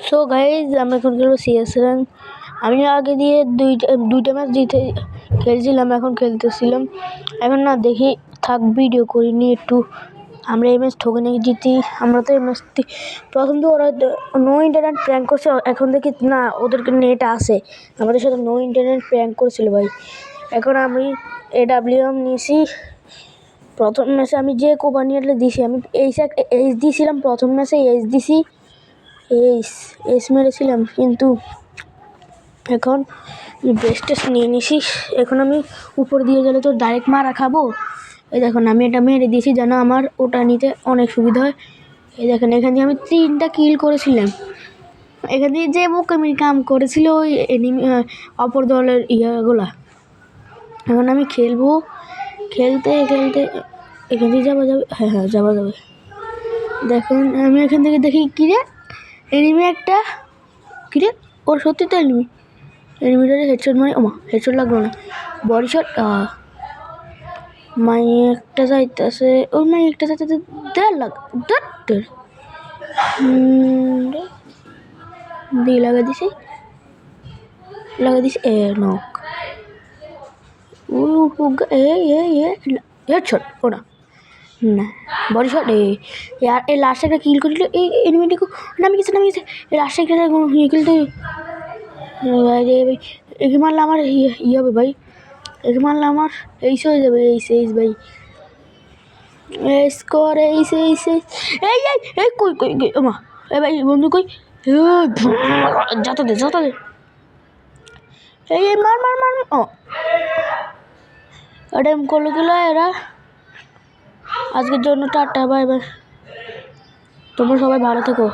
So guys আমরা এখন খেলবো CS র্যাঙ্ক। আমি আগে দিয়ে দুইটা ম্যাচ জিতে খেলছিলাম, এখন খেলতেছিলাম। এখন না দেখি থাক ভিডিও করিনি একটু। আমরা এই ম্যাচ ঠকে নিয়ে জিতি। আমরা তো এই ম্যাচটি প্রথম তো ওরা নো ইন্টারনেট প্র্যাঙ্ক করছে, এখন দেখি না ওদেরকে নেট আসে। আমাদের সাথে নো ইন্টারনেট প্র্যাঙ্ক করেছিল ভাই। এখন আমি AWM নিয়েছি। প্রথম ম্যাচে আমি যে কোবানিয়ালে দিছি, আমি এইচ দিয়েছিলাম প্রথম ম্যাচে, এইচ দিছি, এইচ মেরেছিলাম। কিন্তু এখন বেস্টেস নিয়ে নিছি। এখন আমি উপর দিয়ে গেলে তো ডাইরেক্ট মারা খাবো। এই দেখুন আমি এটা মেরে দিয়েছি যেন আমার ওটা নিতে অনেক সুবিধা হয়। এই দেখেন এখান দিয়ে আমি 3টা কিল করেছিলাম। এখান দিয়ে যে বোকামি কাম করেছিল ওই এনিমি অপর দলের ইয়াগুলা। এখন আমি খেলবো, খেলতে খেলতে এখান দিয়ে যাওয়া যাবে। হ্যাঁ যাওয়া যাবে। দেখুন আমি এখান থেকে দেখি কিরে এনিমি একটা, কিরে ওর সত্যি তো এনিমিটারে হেডশট মারি। ওমা হেডশট লাগলো না, বডি শট। মাই একটা যাইতেছে, ওই মাই একটা যাইতেছে, দিয়ে লাগা দিছি এ নক। হেডশট ওরা না, বডি শট। এই লাস্ট একটা কিল করিল এই এনিমিটিকে, নামি গেছে এই লাস্ট একটা কিন্তু একে মারলে আমার ই হবে ভাই, একে মারলে আমার এইস হয়ে যাবে। এইস ভাই স্কোর এইস। এই কই ওমা এ ভাই বন্ধু কই, যত দে এই মার ও এডেম করলো গেল এরা। আজকের জন্য টাটা, বাই বাই। তোমরা সবাই ভালো থেকো।